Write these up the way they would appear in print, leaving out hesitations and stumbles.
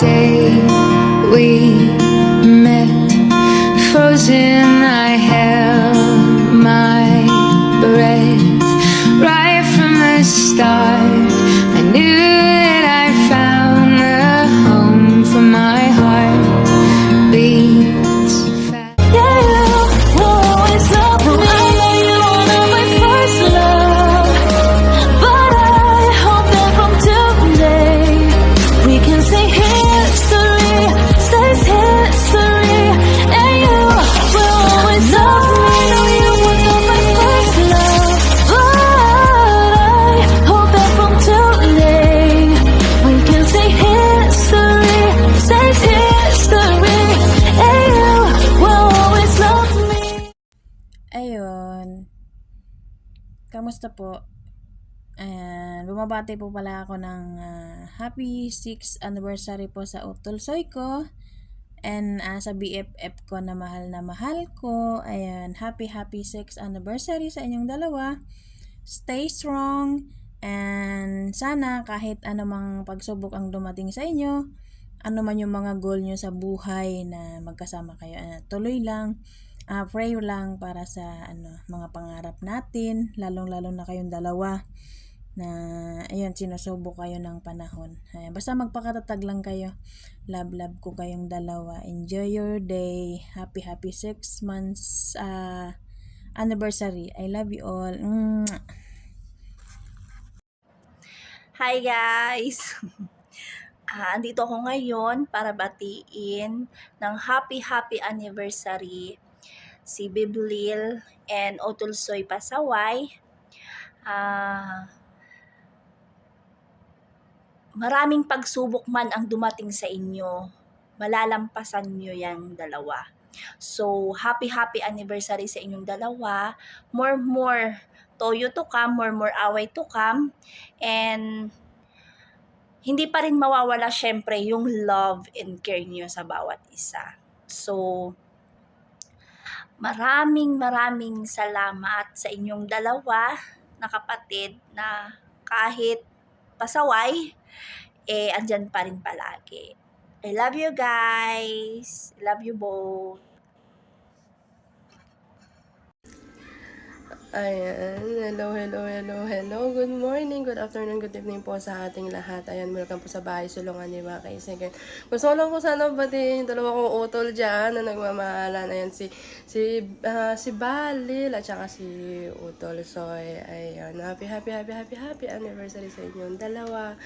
day we met, frozen, I held my breath. Right from the start, I knew that I found the home for my heart. Beats fast. Yeah, you always loved me. I know you wanted my first love, but I hope that from today we can say history stays history, and you will always love me. I know you wanted my first love, but I hope that from today we can say history stays history, and you will always love me. Ayun. Kamusta po? Ayan, bumabati po pala ako ng happy 6th anniversary po sa utulsoy ko. And sa BFF ko na mahal ko. Ayan, happy 6th anniversary sa inyong dalawa. Stay strong. And sana kahit anumang pagsubok ang dumating sa inyo, ano man yung mga goal nyo sa buhay na magkasama kayo, tuloy lang. Pray lang para sa mga pangarap natin, lalong-lalo na kayong dalawa na ayun, sinusubok kayo ng panahon. Ayan, basta magpakatatag lang kayo. Love ko kayong dalawa. Enjoy your day. Happy 6 months anniversary. I love you all. Hi guys! Andito ako ngayon para batiin ng happy anniversary si Biblil and Otulsoy Pasaway. Maraming pagsubok man ang dumating sa inyo, malalampasan nyo yung dalawa. So, happy anniversary sa inyong dalawa. More toyo to come, more away to come. And hindi pa rin mawawala syempre yung love and care niyo sa bawat isa. So, maraming salamat sa inyong dalawa na kapatid na kahit pasaway, andyan pa rin palagi. I love you guys. I love you both. Ayan, hello. Good morning, good afternoon, good evening po sa ating lahat. Ayan, welcome po sa bahay sulungan ni mga kaibigan. Gusto ko lang po sana batiin yung dalawa kong utol dyan na nagmamahalan. Ayan, si Balil at saka si Utol Soy. Ayan, happy anniversary sa inyong dalawa.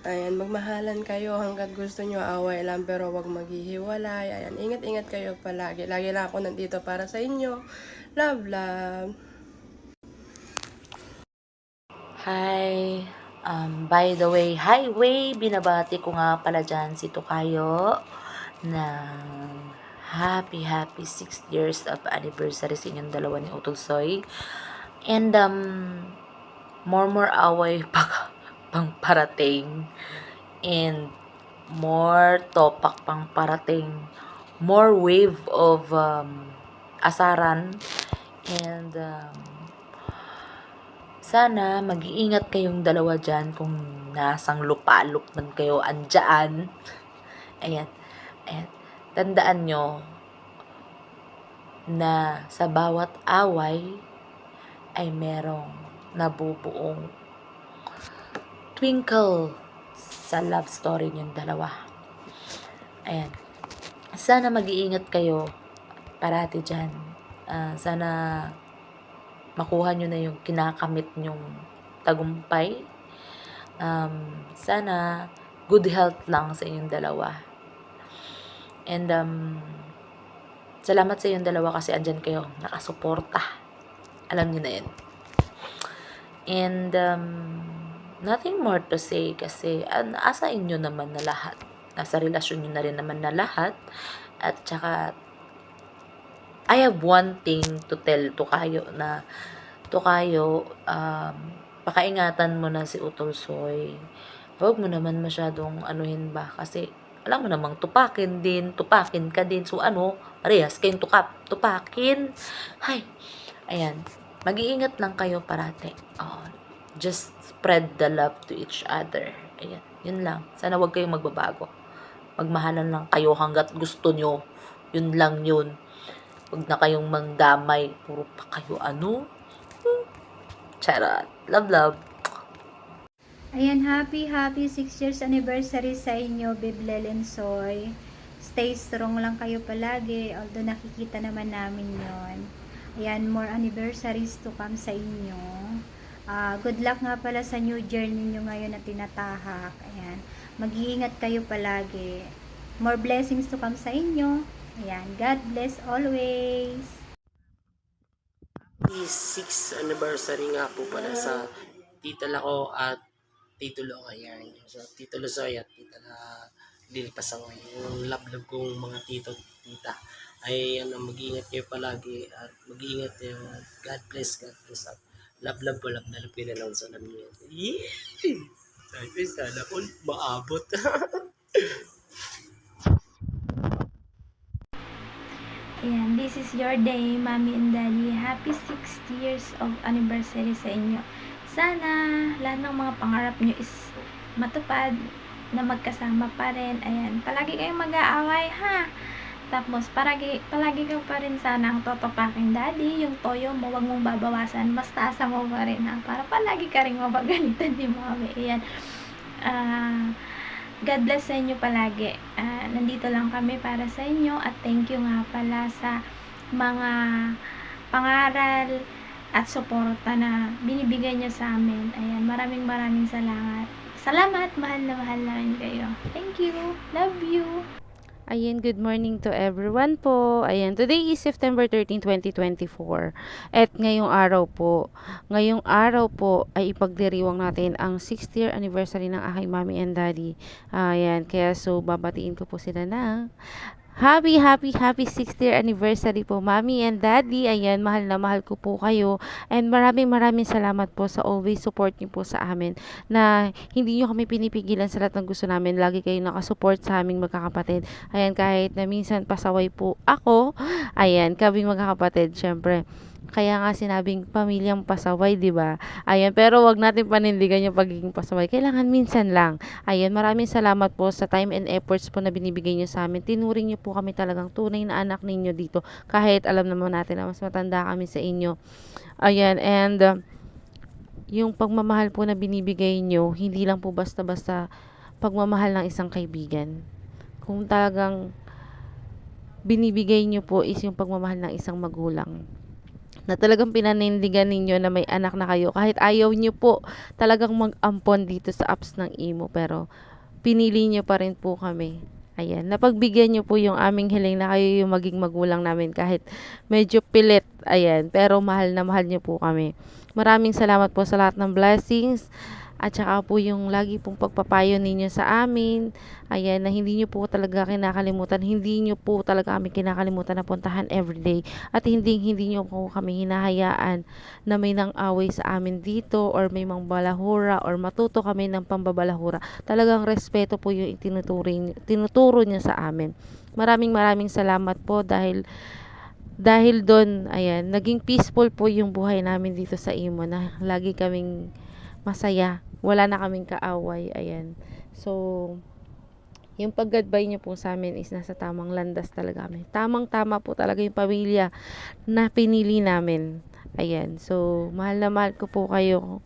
Ayan, magmahalan kayo hanggat gusto nyo, away lang pero wag maghihiwalay. Ayan, ingat kayo palagi. Lagi lang ako nandito para sa inyo. Love. Hi! By the way, highway, binabati ko nga pala dyan si Tukayo ng happy 6 years of anniversary sa inyong dalawa ni Utulsoy. And more away pang parating. And more topak pang parating. More wave of asaran. And sana mag-iingat kayong dalawa dyan kung nasang lupalop man kayo andyan. Ayan. Tandaan nyo na sa bawat away ay merong nabubuong twinkle sa love story nyong dalawa. Ayan. Sana mag-iingat kayo parati dyan. Sana makuha nyo na yung kinakamit nyong tagumpay. Sana good health lang sa inyong dalawa. And salamat sa inyong dalawa kasi andyan kayo nakasuporta. Alam nyo na yun. And nothing more to say kasi asa inyo naman na lahat. Nasa relasyon nyo na rin naman na lahat. At saka I have one thing to tell Tukayo na Tukayo, pakaingatan mo na si Utulsoy. Huwag mo naman masyadong anuhin ba kasi alam mo namang tupakin ka din. So parehas kayong tupakin. Hay, ayan. Mag-iingat lang kayo parate. Just spread the love to each other. Ayan, yun lang. Sana huwag kayong magbabago. Magmahalan lang kayo hanggat gusto nyo. Yun lang yun. Huwag na kayong mangdamay. Puro pa kayo Charot. Love, love. Ayan, happy 6 years anniversary sa inyo, Bible and Soy. Stay strong lang kayo palagi, although nakikita naman namin yon. Ayan, more anniversaries to come sa inyo. Good luck nga pala sa new journey nyo ngayon na tinatahak. Ayan, mag-iingat kayo palagi. More blessings to come sa inyo. Ayan, God bless always. Happy 6th anniversary nga po pala sa Tita Lako at Tito Lo. Ayan. So, Tito Lozoy at Tita Lil Pasangoy. Yung love kong mga tito at tita. Ay mag-iingat kayo palagi at mag-iingat kayo. God bless at love po, love na love kayo na lang sa alam niyo. Yeah! Sana all maabot. Ayan, this is your day, Mommy and Daddy. Happy 6 years of anniversary sa inyo. Sana lahat ng mga pangarap nyo is matupad, na magkasama pa rin. Ayan, palagi kayong mag-aaway, ha? Tapos, palagi ka pa rin sana ang totopaking daddy. Yung toyo mo, wag mong babawasan. Mas taasan mo pa rin, ha? Para palagi ka rin mapagalitan ni Mommy. Ayan. God bless sa inyo palagi. Nandito lang kami para sa inyo. At thank you nga pala sa mga pangaral at suporta na binibigay niyo sa amin. Ayan, maraming salamat. Salamat, mahal na mahal namin kayo. Thank you. Love you. Ayan, good morning to everyone po. Ayan, today is September 13, 2024. At ngayong araw po ay ipagdiriwang natin ang 6th year anniversary ng aking mommy and daddy. Ayan, kaya so babatiin ko po sila ng happy 6th year anniversary po, mommy and daddy. Ayan, mahal na mahal ko po kayo. And maraming salamat po sa always support niyo po sa amin. Na hindi niyo kami pinipigilan sa lahat ng gusto namin. Lagi kayong nakasupport sa aming magkakapatid. Ayan, kahit na minsan pasaway po ako. Ayan, kaming magkakapatid, syempre. Kaya nga sinabing pamilyang pasaway, di ba? Ayan, pero wag natin panindigan yung pagiging pasaway. Kailangan minsan lang. Ayan, maraming salamat po sa time and efforts po na binibigay niyo sa amin. Tinuring niyo po kami talagang tunay na anak ninyo dito. Kahit alam naman natin na mas matanda kami sa inyo. Ayan, and yung pagmamahal po na binibigay niyo, hindi lang po basta-basta pagmamahal ng isang kaibigan. Kung talagang binibigay niyo po is yung pagmamahal ng isang magulang, na talagang pinanindigan ninyo na may anak na kayo. Kahit ayaw nyo po talagang mag-ampon dito sa apps ng imo, pero pinili nyo pa rin po kami. Ayan, napagbigyan nyo po yung aming hiling na kayo yung maging magulang namin kahit medyo pilit. Ayan, pero mahal na mahal nyo po kami. Maraming salamat po sa lahat ng blessings. At saka po yung lagi pong pagpapayo ninyo sa amin. Ayan, na hindi nyo po talaga kinakalimutan. Hindi nyo po talaga kami kinakalimutan na puntahan everyday. At hindi nyo po kami hinahayaan na may nang away sa amin dito or may mang balahura or matuto kami ng pambabalahura. Talagang respeto po yung tinuturo nyo sa amin. Maraming salamat po dahil doon, ayan, naging peaceful po yung buhay namin dito sa Imo na lagi kaming masaya. Wala na kaming kaaway. Ayan. So, yung paggadbay niyo po sa amin is nasa tamang landas talaga kami. Tamang-tama po talaga yung pamilya na pinili namin. Ayan. So, mahal na mahal ko po kayo.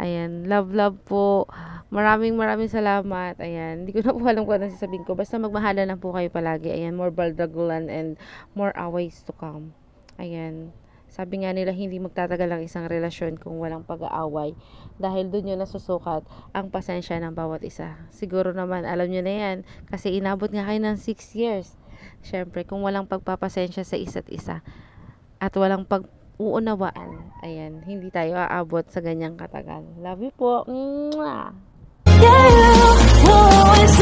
Ayan. Love po. Maraming salamat. Ayan. Hindi ko na po alam kung ano sasabihin ko. Basta magmahala lang po kayo palagi. Ayan. More baldagulan and more aways to come. Ayan. Sabi nga nila, hindi magtatagal ang isang relasyon kung walang pag-aaway. Dahil doon yun nasusukat ang pasensya ng bawat isa. Siguro naman, alam nyo na yan. Kasi inabot nga kayo ng 6 years. Siyempre, kung walang pagpapasensya sa isa't isa at walang pag-uunawaan, ayan, hindi tayo aabot sa ganyang katagal. Love you po. Mwah! Yeah, you always